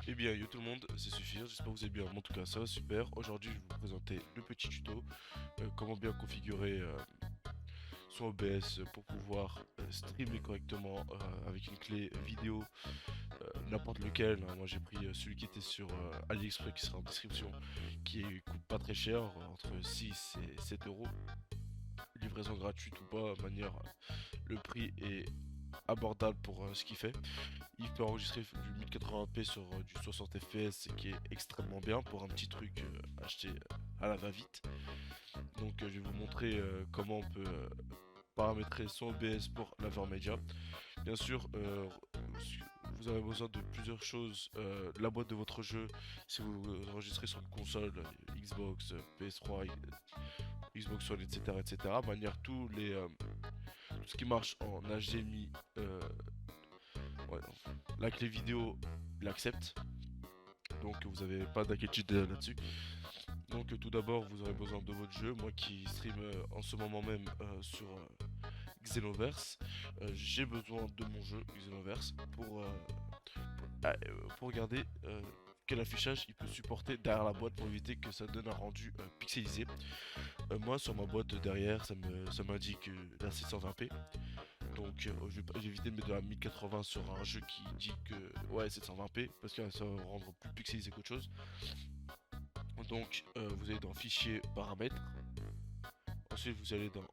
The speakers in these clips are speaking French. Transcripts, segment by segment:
Eh bien, yo tout le monde, c'est Suffire, j'espère que vous allez bien, en tout cas ça va super. Aujourd'hui je vais vous présenter le petit tuto, comment bien configurer son OBS pour pouvoir streamer correctement avec une clé vidéo, n'importe lequel, hein. Moi j'ai pris celui qui était sur AliExpress qui sera en description, coûte pas très cher, entre 6 et 7 euros. Livraison gratuite ou pas, de manière, le prix est abordable pour ce qu'il fait. Il peut enregistrer du 1080p sur du 60 fps, ce qui est extrêmement bien pour un petit truc acheté à la va-vite. Donc je vais vous montrer comment on peut paramétrer son OBS pour l'Avermedia. Bien sûr, vous avez besoin de plusieurs choses. La boîte de votre jeu, si vous enregistrez sur une console, Xbox, PS3, Xbox One, etc. etc. Manière tout ce qui marche en HDMI, ouais, la clé vidéo l'accepte. Donc vous n'avez pas d'inquiétude là-dessus. Donc tout d'abord vous aurez besoin de votre jeu. Moi qui stream en ce moment même sur Xenoverse, j'ai besoin de mon jeu Xenoverse pour regarder quel affichage il peut supporter derrière la boîte pour éviter que ça donne un rendu pixelisé. Moi sur ma boîte derrière ça m'indique la 720p. Donc je vais éviter de mettre de la 1080 sur un jeu qui dit que ouais 720p parce que ça va rendre plus pixelisé qu'autre chose. Donc vous allez dans fichier paramètres, ensuite vous allez dans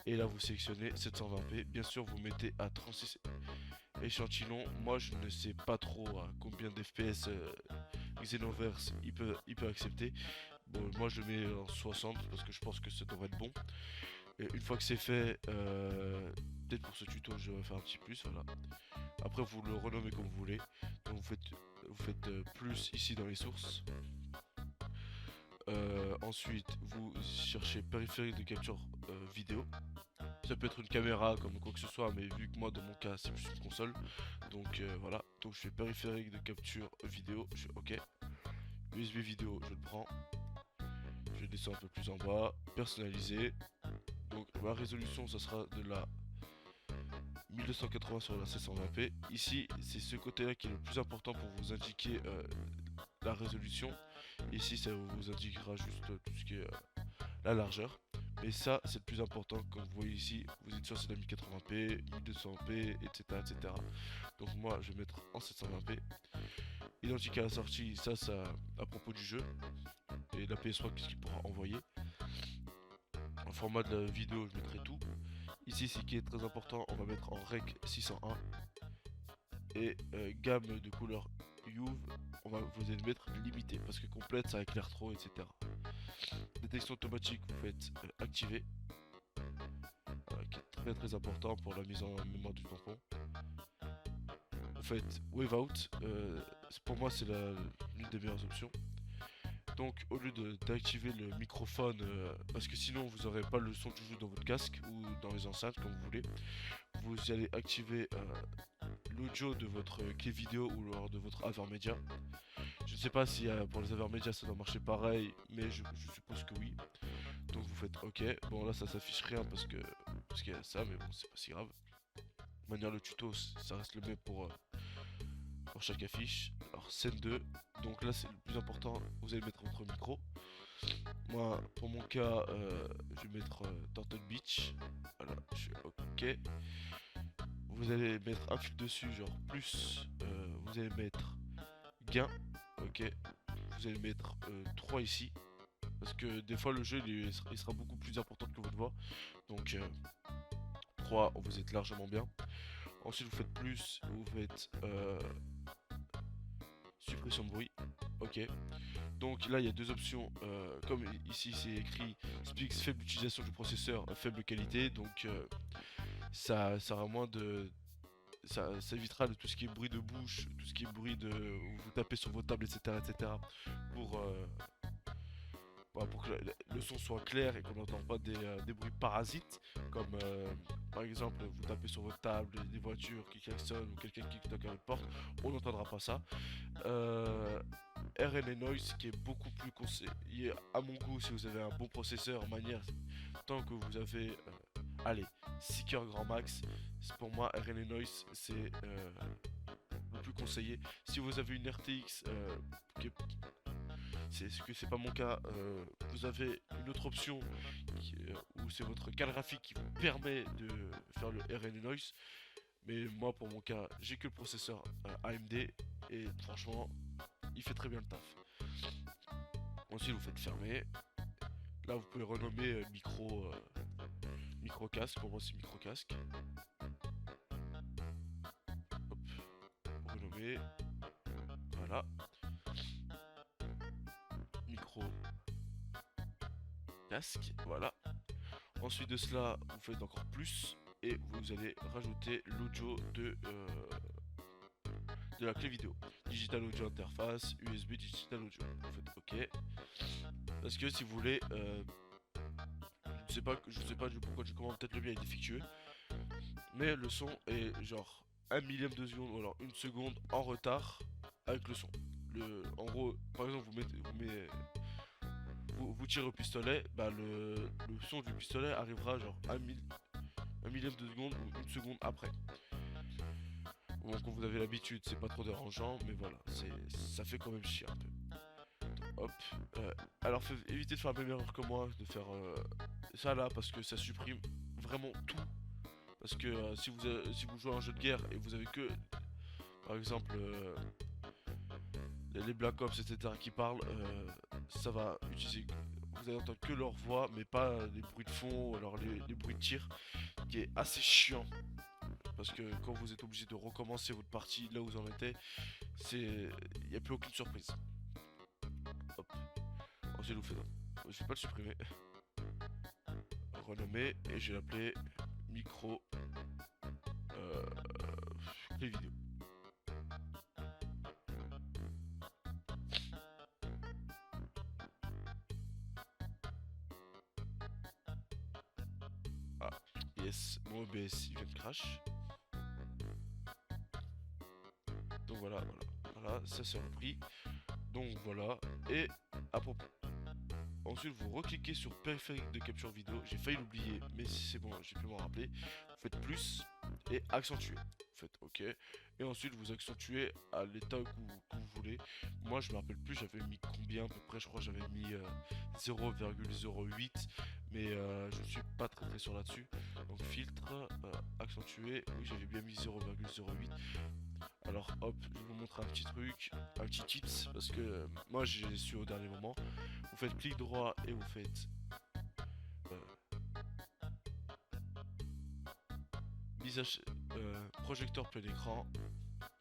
et là vous sélectionnez 720p. Bien sûr vous mettez à 36 échantillons. Moi je ne sais pas trop à combien d'FPS Xenoverse il peut accepter. Bon, moi je le mets en 60 parce que je pense que ça devrait être bon. Et une fois que c'est fait, peut-être pour ce tuto je vais faire un petit plus, voilà. Après vous le renommez comme vous voulez. Donc vous faites plus ici dans les sources. Ensuite vous cherchez périphérique de capture vidéo. Ça peut être une caméra comme quoi que ce soit, mais vu que moi dans mon cas c'est plus une console. Donc voilà, donc je fais périphérique de capture vidéo, je fais OK. USB vidéo, je le prends. Je descends un peu plus en bas, personnaliser. Donc ma résolution ça sera de la 1280 sur la 720p. Ici, c'est ce côté-là qui est le plus important pour vous indiquer la résolution. Ici, ça vous indiquera juste tout ce qui est la largeur. Mais ça, c'est le plus important. Comme vous voyez ici, vous êtes sur la 1080p, 1200p, etc., etc. Donc moi, je vais mettre en 720p. Identique à la sortie, ça à propos du jeu. Et la PS3, qu'est-ce qu'il pourra envoyer. En format de la vidéo, je mettrai tout. Ici, ce qui est très important, on va mettre en rec 601 et gamme de couleur Youve, vous allez mettre limité parce que complète ça éclaire trop, etc. Détection automatique, vous faites activer, qui est très très important pour la mise en mémoire du tampon. Vous faites wave out, pour moi c'est l'une des meilleures options. Donc au lieu d'activer le microphone, parce que sinon vous n'aurez pas le son du jeu dans votre casque ou dans les enceintes comme vous voulez, vous allez activer l'audio de votre clé vidéo ou lors de votre Avermedia. Je ne sais pas si pour les Avermedia ça doit marcher pareil, mais je suppose que oui. Donc vous faites OK. Bon là ça s'affiche rien parce qu'il y a ça, mais bon c'est pas si grave. De manière le tuto ça reste le même pour chaque affiche. Alors scène 2, donc là c'est le plus important, vous allez mettre votre micro. Moi pour mon cas je vais mettre Turtle Beach. Voilà, je suis OK. Vous allez mettre un fil dessus, genre plus, vous allez mettre gain, ok. Vous allez mettre 3 ici, parce que des fois le jeu il sera beaucoup plus important que votre voix. Donc 3, vous êtes largement bien. Ensuite vous faites plus, vous faites suppression de bruit, ok. Donc là il y a deux options, comme ici c'est écrit Speaks faible utilisation du processeur, faible qualité, donc ça aura moins de, ça évitera de tout ce qui est bruit de bouche, tout ce qui est bruit de où vous tapez sur vos tables, etc., etc. Pour, pour que le son soit clair et qu'on n'entende pas des bruits parasites, comme par exemple vous tapez sur votre table, des voitures qui klaxonnent ou quelqu'un qui toque à votre porte, on n'entendra pas ça. Euh, RNA Noise qui est beaucoup plus conseillé à mon goût si vous avez un bon processeur, en manière tant que vous avez allez 6 cœurs grand max. Pour moi RNA Noise c'est le plus conseiller. Si vous avez une RTX, c'est ce que c'est pas mon cas, vous avez une autre option où c'est votre carte graphique qui vous permet de faire le RN noise. Mais moi, pour mon cas, j'ai que le processeur AMD et franchement, il fait très bien le taf. Ensuite, vous faites fermer. Là, vous pouvez renommer micro casque. Pour moi, c'est micro casque. Hop, renommer. Voilà. Micro casque. Voilà. Ensuite de cela, vous faites encore plus et vous allez rajouter l'audio de la clé vidéo. Digital audio interface, USB digital audio. Vous faites OK. Parce que si vous voulez, je sais pas du pourquoi du comment, peut-être le mien est défectueux, mais le son est genre 1 millième de seconde ou alors 1 seconde en retard avec le son. En gros, par exemple, vous tirez au pistolet, bah le son du pistolet arrivera genre 1 millième de seconde ou 1 seconde après. Bon, quand vous avez l'habitude, c'est pas trop dérangeant, mais voilà, ça fait quand même chier un peu. Hop. Alors, évitez de faire la même erreur que moi, de faire ça là, parce que ça supprime vraiment tout. Parce que si vous jouez à un jeu de guerre et vous avez que, par exemple, les Black Ops, etc., qui parlent, ça va utiliser. Vous allez entendre que leur voix, mais pas les bruits de fond, ou alors les bruits de tir, qui est assez chiant. Parce que quand vous êtes obligé de recommencer votre partie là où vous en étiez, il n'y a plus aucune surprise. Hop. Ensuite, vous faites. Je vais pas le supprimer. Renommer et je vais l'appeler micro clé vidéo. Ah, yes, mon OBS il vient de crash. Donc voilà, ça c'est repris. Donc voilà, et à propos. Ensuite, vous recliquez sur périphérique de capture vidéo. J'ai failli l'oublier, mais c'est bon, j'ai pu m'en rappeler. Vous faites plus et accentuer. Vous faites OK. Et ensuite, vous accentuez à l'état que vous voulez. Moi, je me rappelle plus, j'avais mis combien à peu près. Je crois que j'avais mis 0,08. Mais je suis pas très sûr là-dessus. Donc, filtre, accentuer. Oui, j'avais bien mis 0,08. Alors hop, je vais vous montrer un petit truc, un petit tips, parce que moi j'ai su au dernier moment. Vous faites clic droit et vous faites visage, projecteur plein écran.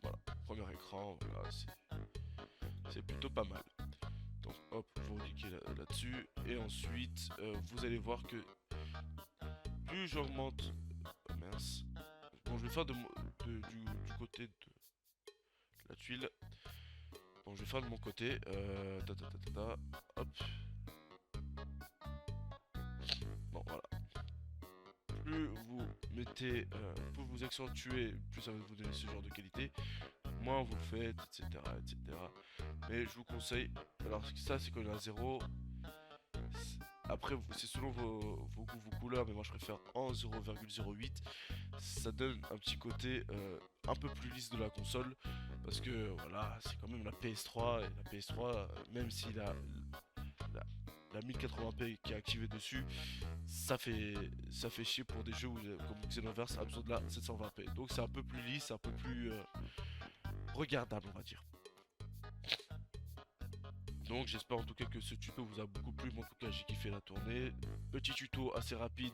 Voilà, premier écran, voilà, c'est plutôt pas mal. Donc hop, vous cliquez là-dessus et ensuite vous allez voir que plus j'augmente, mince. Bon, je vais faire du côté de la tuile. Bon, je vais faire de mon côté. Hop. Bon, voilà. Plus vous mettez, plus vous accentuez, plus ça va vous donner ce genre de qualité. Moins vous le faites, etc., etc. Mais je vous conseille. Alors ça, c'est quand il est à 0. Après, c'est selon vos goûts, vos couleurs, mais moi je préfère en 0,08. Ça donne un petit côté un peu plus lisse de la console. Parce que voilà, c'est quand même la PS3. Et la PS3, même si la 1080p qui est activée dessus, ça fait chier pour des jeux où, comme Xenoverse a besoin de la 720p. Donc c'est un peu plus lisse, un peu plus regardable, on va dire. Donc j'espère en tout cas que ce tuto vous a beaucoup plu. Moi en tout cas j'ai kiffé la tournée. Petit tuto assez rapide,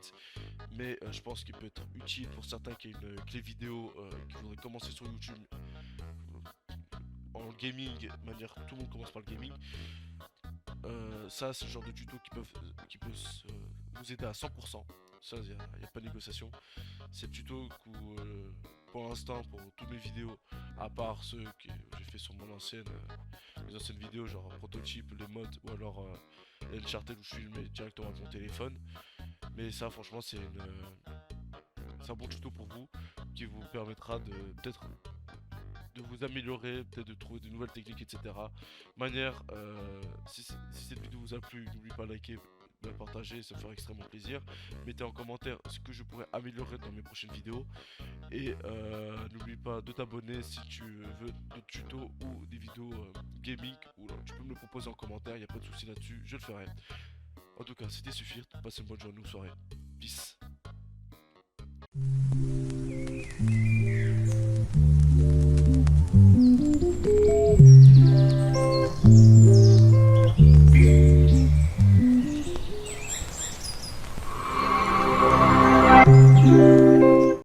mais je pense qu'il peut être utile pour certains qui ont une clé vidéo, qui voudraient commencer sur YouTube en gaming, de manière tout le monde commence par le gaming. Ça c'est le genre de tuto qui peut vous aider à 100%. Ça il n'y a pas de négociation. C'est le tuto que pour l'instant pour toutes mes vidéos, à part ceux que j'ai fait sur mon mes anciennes vidéos genre prototype, les mods ou alors l'Uncharted où je filme directement avec mon téléphone. Mais ça franchement c'est un bon tuto pour vous qui vous permettra de peut-être de vous améliorer, peut-être de trouver de nouvelles techniques, etc. Manière, si cette vidéo vous a plu, n'oubliez pas de liker, de la partager, ça me ferait extrêmement plaisir. Mettez en commentaire ce que je pourrais améliorer dans mes prochaines vidéos. Et n'oublie pas de t'abonner si tu veux d'autres tutos ou des vidéos gaming. Ou tu peux me le proposer en commentaire, il n'y a pas de souci là-dessus, je le ferai. En tout cas, c'était suffire. Passez une bonne journée ou soirée. Peace.